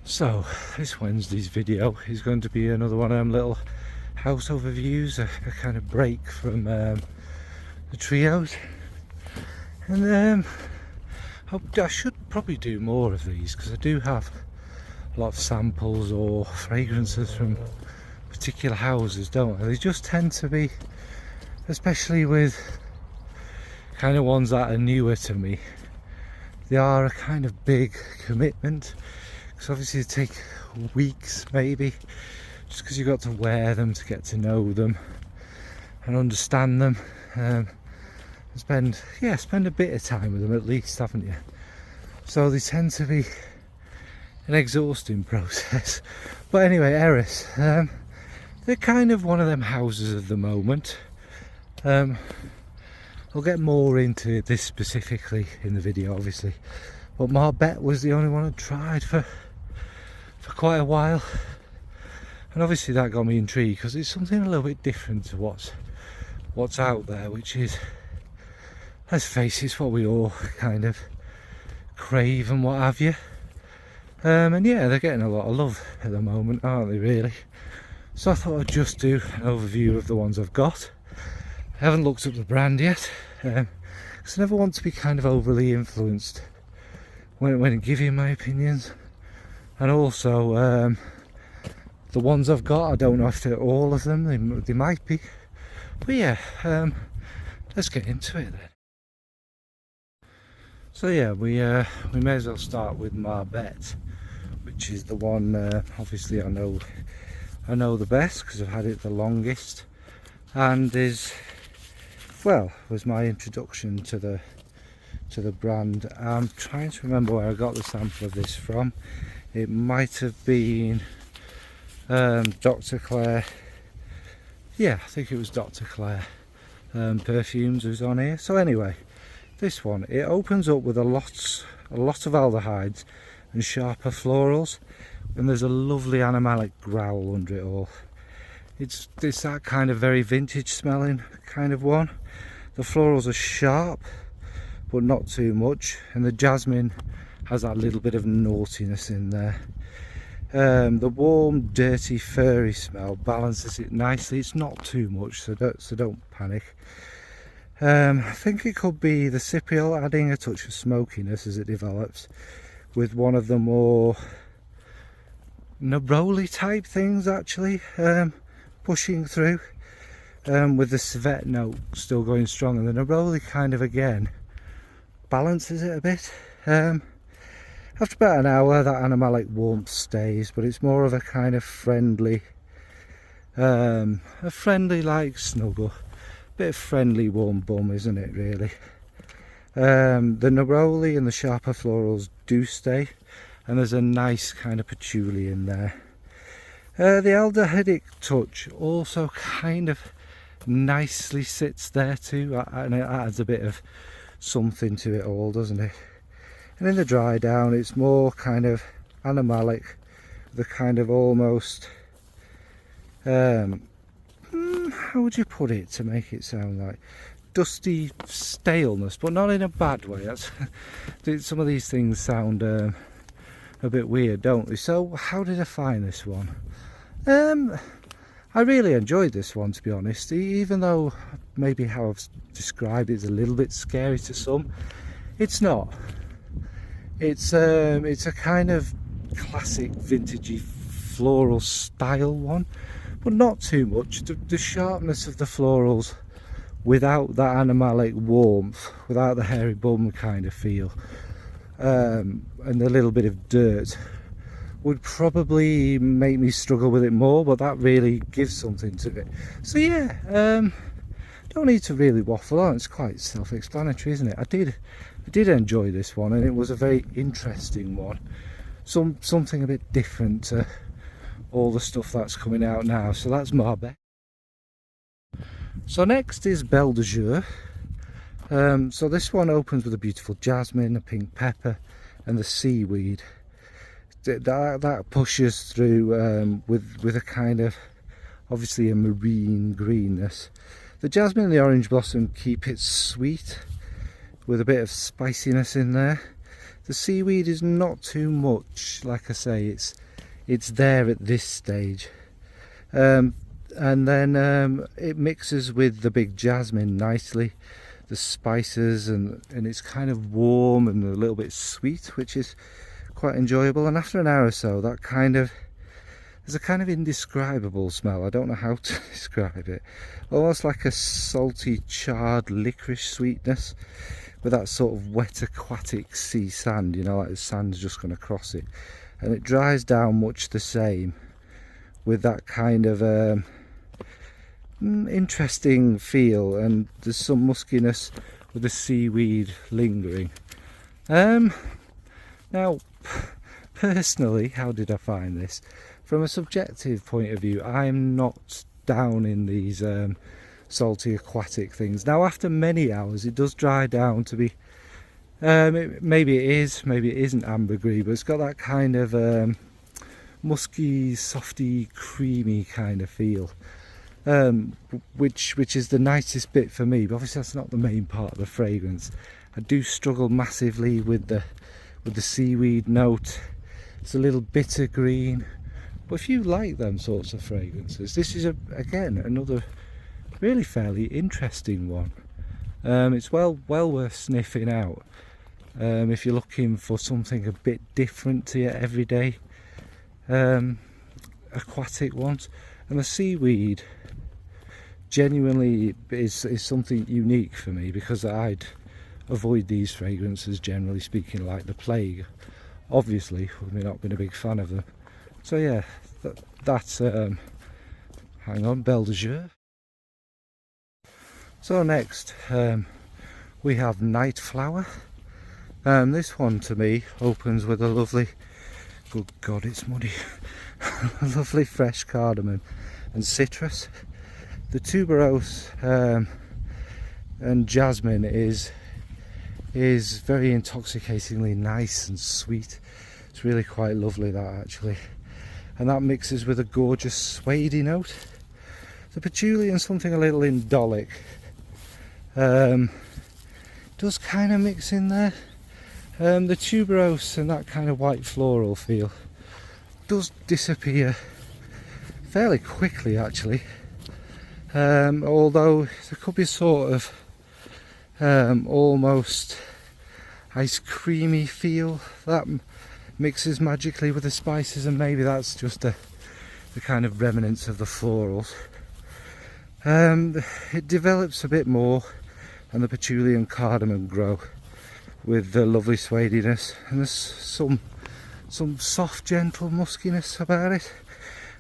So this Wednesday's video is going to be another one of them little house overviews, a kind of break from the trios, and I should probably do more of these because I do have a lot of samples or fragrances from particular houses, don't I? They just tend to be, especially with kind of ones that are newer to me, they are a kind of big commitment. Because obviously it take weeks maybe, just because you've got to wear them to get to know them and understand them, and spend a bit of time with them at least, haven't you? So they tend to be an exhausting process. But anyway, Eris, they're kind of one of them houses at the moment. I'll get more into this specifically in the video, obviously, but Bête was the only one I tried for quite a while, and obviously that got me intrigued because it's something a little bit different to what's out there, which is, let's face it, it's what we all kind of crave and what have you. And yeah, they're getting a lot of love at the moment, aren't they, really? So I thought I'd just do an overview of the ones I've got. I haven't looked up the brand yet, because I never want to be kind of overly influenced when giving my opinions. And also the ones I've got, I don't know if they're all of them, they might be, but yeah, let's get into it then. So yeah, we may as well start with Bête, which is the one obviously I know the best because I've had it the longest, and was my introduction to the brand. I'm trying to remember where I got the sample of this from. It might have been Dr. Claire. Yeah, I think it was Dr. Claire Perfumes who's on here. So anyway, this one, it opens up with a lot of aldehydes and sharper florals, and there's a lovely animalic growl under it all. It's that kind of very vintage smelling kind of one. The florals are sharp but not too much, and the jasmine has that little bit of naughtiness in there. The warm, dirty, furry smell balances it nicely. It's not too much, so don't panic. I think it could be the Scipial adding a touch of smokiness as it develops, with one of the more neroli type things actually pushing through, with the civet note still going strong, and the neroli kind of again balances it a bit. After about an hour, that animalic warmth stays, but it's more of a kind of friendly, like snuggle, bit of friendly warm bum, isn't it, really? The neroli and the sharper florals do stay, and there's a nice kind of patchouli in there. The aldehydic touch also kind of nicely sits there too, and it adds a bit of something to it all, doesn't it? And in the dry down, it's more kind of animalic, the kind of almost how would you put it to make it sound like dusty staleness, but not in a bad way. That's some of these things sound a bit weird, don't they? So how did I find this one? I really enjoyed this one, to be honest, even though maybe how I've described it is a little bit scary to some. It's not. It's a kind of classic vintagey floral style one, but not too much. The sharpness of the florals without that animalic warmth, without the hairy bum kind of feel, and the little bit of dirt would probably make me struggle with it more, but that really gives something to it. So yeah, don't need to really waffle on, it's quite self-explanatory, isn't it? I did enjoy this one, and it was a very interesting one, something a bit different to all the stuff that's coming out now. So that's Bête. So next is Belle de Jour. So this one opens with a beautiful jasmine, a pink pepper, and the seaweed. That pushes through with a kind of, obviously, a marine greenness. The jasmine and the orange blossom keep it sweet with a bit of spiciness in there. The seaweed is not too much, like I say, it's there at this stage. And then it mixes with the big jasmine nicely, the spices, and it's kind of warm and a little bit sweet, which is quite enjoyable. And after an hour or so, there's a kind of indescribable smell. I don't know how to describe it. Almost like a salty, charred licorice sweetness with that sort of wet aquatic sea sand, you know, like the sand's just going to cross it. And it dries down much the same with that kind of interesting feel, and there's some muskiness with the seaweed lingering. Now, personally, how did I find this? From a subjective point of view, I'm not down in these salty aquatic things. Now, after many hours, it does dry down to be, maybe it is, maybe it isn't ambergris, but it's got that kind of musky, softy, creamy kind of feel, which is the nicest bit for me. But obviously, that's not the main part of the fragrance. I do struggle massively with the seaweed note. It's a little bitter green. But if you like them sorts of fragrances, this is again another really fairly interesting one. It's well worth sniffing out if you're looking for something a bit different to your everyday aquatic ones. And the seaweed genuinely is something unique for me, because I'd avoid these fragrances generally speaking like the plague, obviously, with me not being a big fan of them. So yeah, that's hang on, Belle de Jour. So next we have Night Flower. This one to me opens with a lovely, good God, it's muddy, lovely fresh cardamom and citrus. The tuberose and jasmine is very intoxicatingly nice and sweet. It's really quite lovely, that actually. And that mixes with a gorgeous suede note. The patchouli and something a little indolic does kind of mix in there. The tuberose and that kind of white floral feel does disappear fairly quickly actually, although there could be sort of almost ice creamy feel that mixes magically with the spices, and maybe that's just the kind of remnants of the florals. It develops a bit more, and the patchouli and cardamom grow with the lovely suediness, and there's some soft gentle muskiness about it.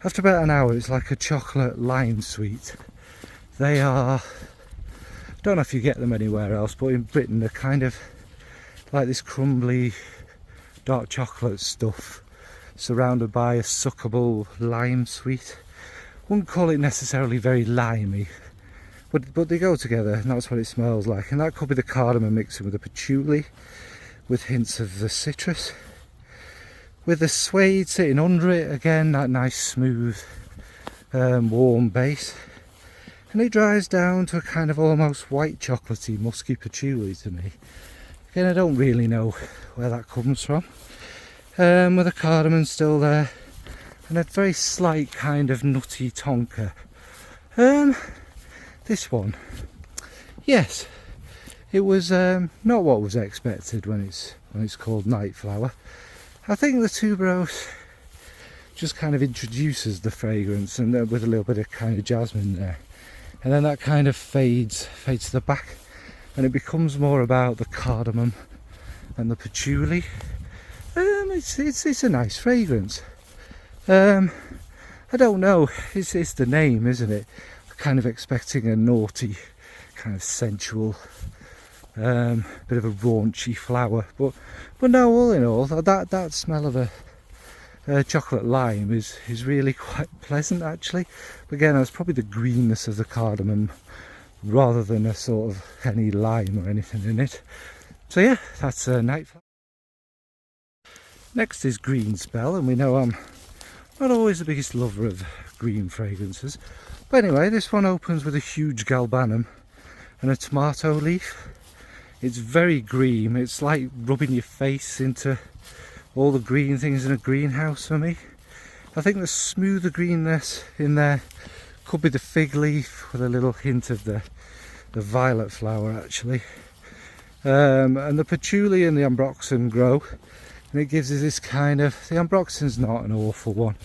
After about an hour, it's like a chocolate lime sweet. They are, I don't know if you get them anywhere else, but in Britain they're kind of like this crumbly dark chocolate stuff surrounded by a suckable lime sweet. Wouldn't call it necessarily very limey, but they go together, and that's what it smells like. And that could be the cardamom mixing with the patchouli with hints of the citrus, with the suede sitting under it, again that nice smooth warm base. And it dries down to a kind of almost white chocolatey musky patchouli to me. Again, I don't really know where that comes from, with the cardamom still there, and a very slight kind of nutty tonka. This one, yes, it was not what was expected when it's called Night Flower. I think the tuberose just kind of introduces the fragrance, and with a little bit of kind of jasmine there, and then that kind of fades to the back, and it becomes more about the cardamom and the patchouli. It's a nice fragrance. I don't know, it's the name, isn't it? Kind of expecting a naughty, kind of sensual, bit of a raunchy flower, but no, all in all, that smell of a chocolate lime is really quite pleasant actually. But again, it's probably the greenness of the cardamom rather than a sort of any lime or anything in it. So yeah, that's Night Flower. Next is Green Spell, and we know I'm not always the biggest lover of green fragrances, but anyway, this one opens with a huge galbanum and a tomato leaf It's very green. It's like rubbing your face into all the green things in a greenhouse for me. I think the smoother greenness in there could be the fig leaf with a little hint of the violet flower actually. And the patchouli and the ambroxan grow, and it gives us this kind of, the ambroxan's not an awful one,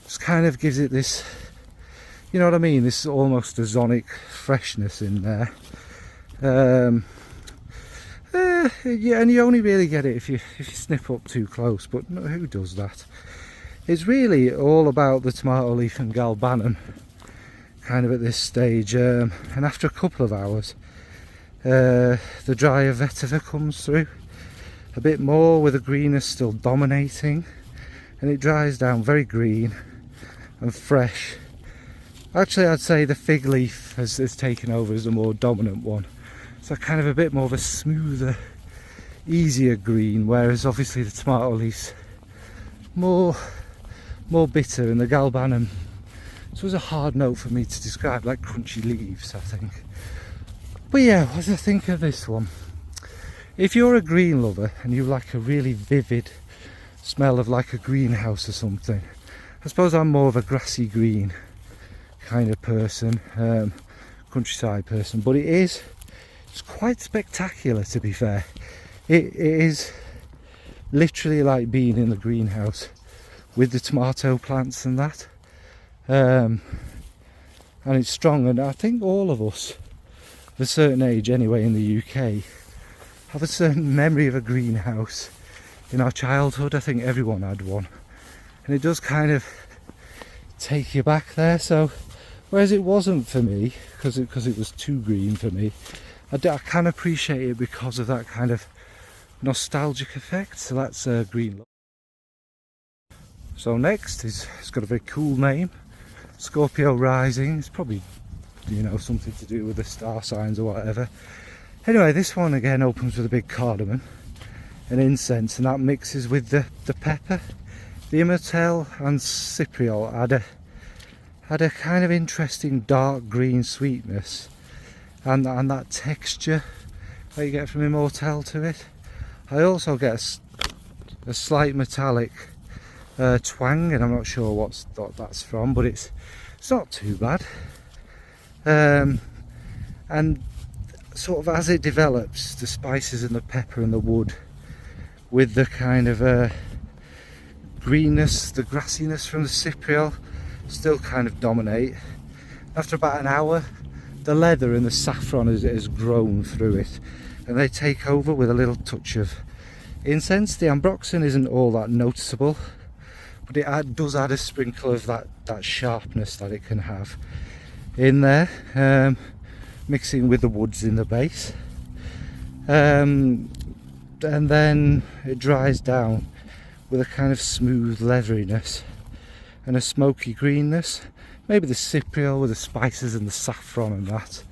just kind of gives it this, you know what I mean, this almost ozonic freshness in there. Yeah, and you only really get it if you snip up too close, but who does that? It's really all about the tomato leaf and galbanum kind of at this stage, and after a couple of hours the drier vetiver comes through a bit more with the greenness still dominating, and it dries down very green and fresh. Actually, I'd say the fig leaf has taken over as the more dominant one, so kind of a bit more of a smoother, easier green, whereas obviously the tomato leaf's more bitter, and the galbanum, this was a hard note for me to describe, like crunchy leaves I think. But yeah, what do I think of this one? If you're a green lover and you like a really vivid smell of like a greenhouse or something, I suppose I'm more of a grassy green kind of person, countryside person, but it's quite spectacular, to be fair. It is literally like being in the greenhouse with the tomato plants and that, and it's strong. And I think all of us of a certain age anyway in the UK have a certain memory of a greenhouse in our childhood. I think everyone had one, and it does kind of take you back there. So whereas it wasn't for me, because it was too green for me, I can appreciate it because of that kind of nostalgic effect. So that's green. So next it's got a very cool name, Scorpio Rising. It's probably, you know, something to do with the star signs or whatever. Anyway, this one again opens with a big cardamom and incense, and that mixes with the pepper. The immortelle and cypriol had a kind of interesting dark green sweetness, and that texture that you get from immortelle to it. I also get a slight metallic twang, and I'm not sure what that's from, but it's not too bad. And sort of as it develops, the spices and the pepper and the wood with the kind of greenness, the grassiness from the cypriol still kind of dominate. After about an hour, the leather and the saffron has grown through it, and they take over with a little touch of incense. The ambroxan isn't all that noticeable, but it does add a sprinkle of that sharpness that it can have in there, mixing with the woods in the base, and then it dries down with a kind of smooth leatheriness and a smoky greenness, maybe the cypriol with the spices and the saffron and that.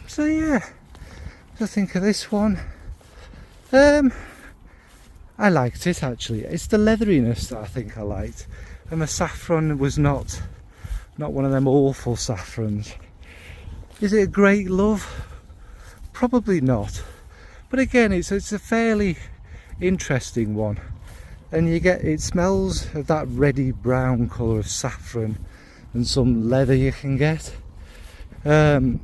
So yeah, what do I think of this one? I liked it actually. It's the leatheriness that I think I liked, and the saffron was not one of them awful saffrons. Is it a great love? Probably not, but again it's a fairly interesting one, and it smells of that reddy brown colour of saffron and some leather you can get, and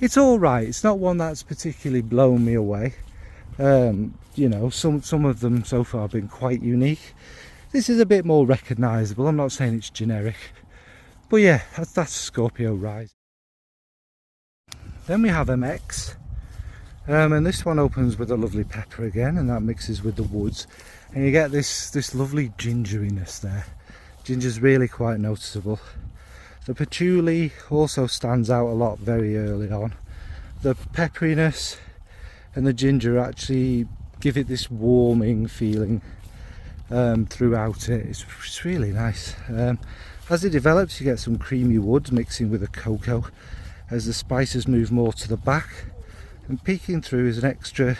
it's all right. It's not one that's particularly blown me away. You know, some of them so far have been quite unique. This is a bit more recognisable. I'm not saying it's generic, but yeah, that's Scorpio Rising. Then we have Mxxx, and this one opens with a lovely pepper again, and that mixes with the woods, and you get this lovely gingeriness there. Ginger's really quite noticeable. The patchouli also stands out a lot very early on. The pepperiness and the ginger actually give it this warming feeling throughout it. It's really nice. As it develops, you get some creamy woods mixing with the cocoa as the spices move more to the back, and peeking through is an extra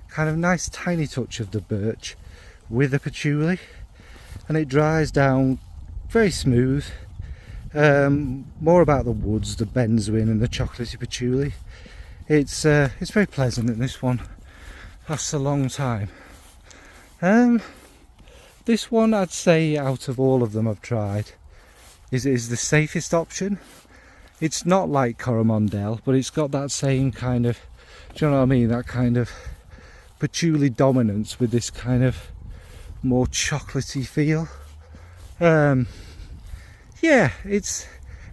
kind of nice tiny touch of the birch with the patchouli, and it dries down very smooth. More about the woods, the benzoin and the chocolatey patchouli. it's very pleasant, and this one lasts a long time. This one, I'd say, out of all of them I've tried, is the safest option. It's not like Coromandel, but it's got that same kind of, do you know what I mean, that kind of patchouli dominance with this kind of more chocolatey feel. Yeah,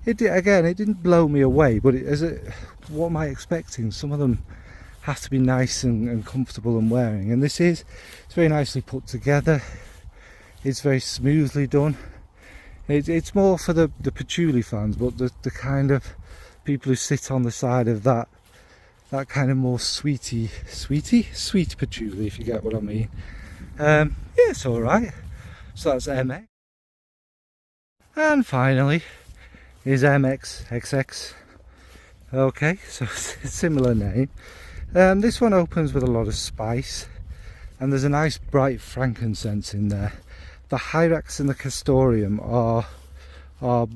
again, it didn't blow me away, but what am I expecting? Some of them have to be nice and comfortable and wearing, and it's very nicely put together. It's very smoothly done. It's more for the patchouli fans, but the kind of people who sit on the side of that kind of more sweet patchouli, if you get what I mean. Yeah, it's alright. So that's Mxxx. And finally is Mxxx. Okay, so similar name. This one opens with a lot of spice, and there's a nice bright frankincense in there. The Hyrax and the Castoreum are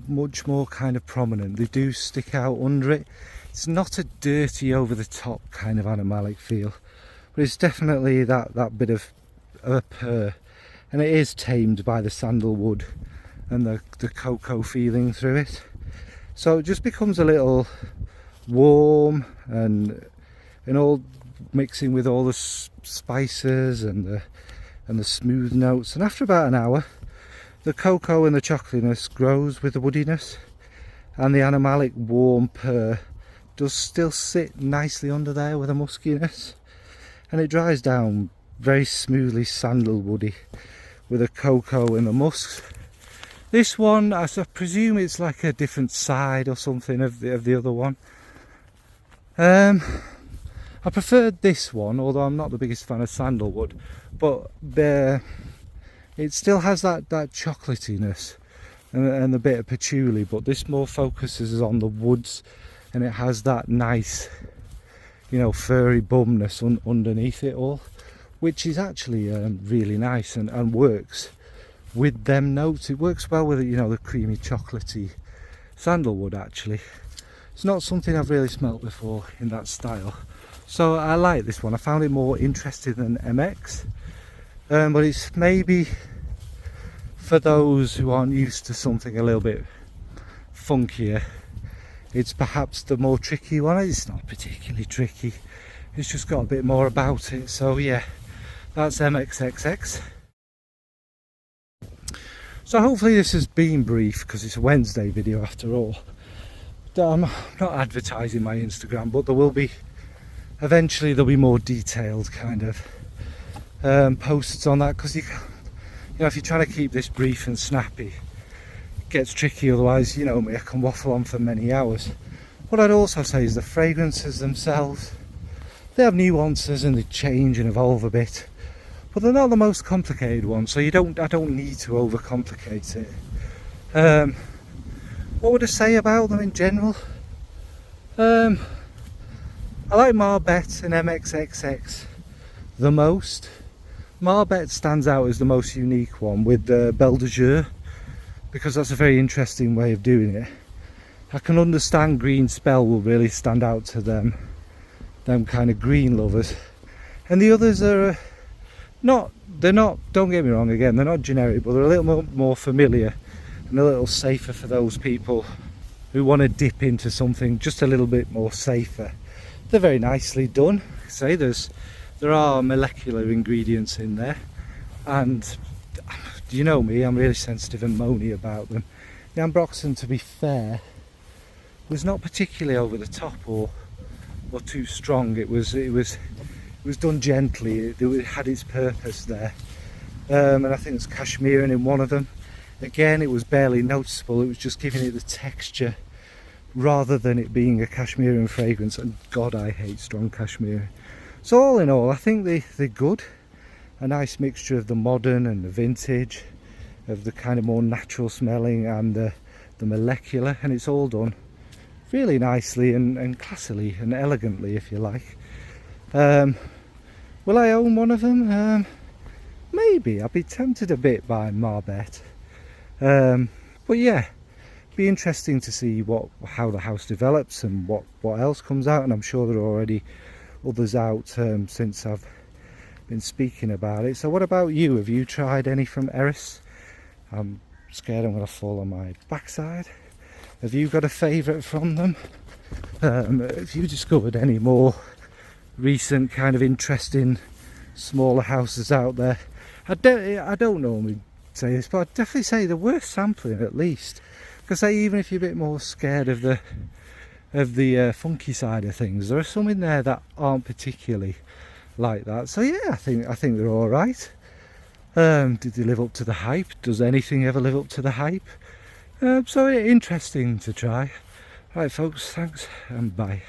much more kind of prominent. They do stick out under it. It's not a dirty, over the top kind of animalic feel, but it's definitely that bit of a purr, and it is tamed by the sandalwood and the cocoa feeling through it. So it just becomes a little warm and all mixing with all the spices and the smooth notes, and after about an hour the cocoa and the chocolatiness grows with the woodiness, and the animalic warm purr does still sit nicely under there with a muskiness, and it dries down very smoothly sandalwoody with the cocoa and the musks. This one, I presume it's like a different side or something of the other one. I preferred this one, although I'm not the biggest fan of sandalwood, but it still has that chocolatiness and a bit of patchouli, but this more focuses on the woods, and it has that nice, you know, furry bumness underneath it all, which is actually really nice and works with them notes. It works well with, you know, the creamy chocolatey sandalwood. Actually, it's not something I've really smelt before in that style, so I like this one. I found it more interesting than Mxxx, but it's maybe for those who aren't used to something a little bit funkier. It's perhaps the more tricky one. It's not particularly tricky, it's just got a bit more about it. So yeah, that's Mxxx. So hopefully this has been brief, because it's a Wednesday video after all. I'm not advertising my Instagram, but eventually there'll be more detailed kind of posts on that, because you know, if you're trying to keep this brief and snappy, it gets tricky. Otherwise, you know me, I can waffle on for many hours. What I'd also say is the fragrances themselves, they have nuances and they change and evolve a bit, but they're not the most complicated ones, so I don't need to overcomplicate it. What would I say about them in general? I like Bête and Mxxx the most. Bête stands out as the most unique one with the Belle de Jour, because that's a very interesting way of doing it. I can understand Green Spell will really stand out to them kind of green lovers, and the others are they're not, don't get me wrong, again, they're not generic, but they're a little more familiar and a little safer for those people who want to dip into something just a little bit more safer. They're very nicely done. Say there are molecular ingredients in there, and you know me, I'm really sensitive and moany about them. The Ambroxan, to be fair, was not particularly over the top or too strong. It was done gently. It had its purpose there, and I think it's cashmere in one of them. Again, it was barely noticeable. It was just giving it the texture rather than it being a cashmere fragrance, and God, I hate strong cashmere. So all in all, I think they're good. A nice mixture of the modern and the vintage, of the kind of more natural smelling and the molecular, and it's all done really nicely and classily and elegantly, if you like. Will I own one of them? Maybe. I'd be tempted a bit by Bête. But yeah, be interesting to see how the house develops and what else comes out, and I'm sure there are already others out since I've been speaking about it. So what about you? Have you tried any from Eris? I'm scared I'm going to fall on my backside. Have you got a favourite from them? Have you discovered any more recent kind of interesting smaller houses out there? I don't normally say this, but I'd definitely say they're worth sampling at least, because even if you're a bit more scared of the funky side of things, there are some in there that aren't particularly like that. So yeah, I think they're all right. Did they live up to the hype? Does anything ever live up to the hype? So yeah, interesting to try. Right folks, thanks and bye.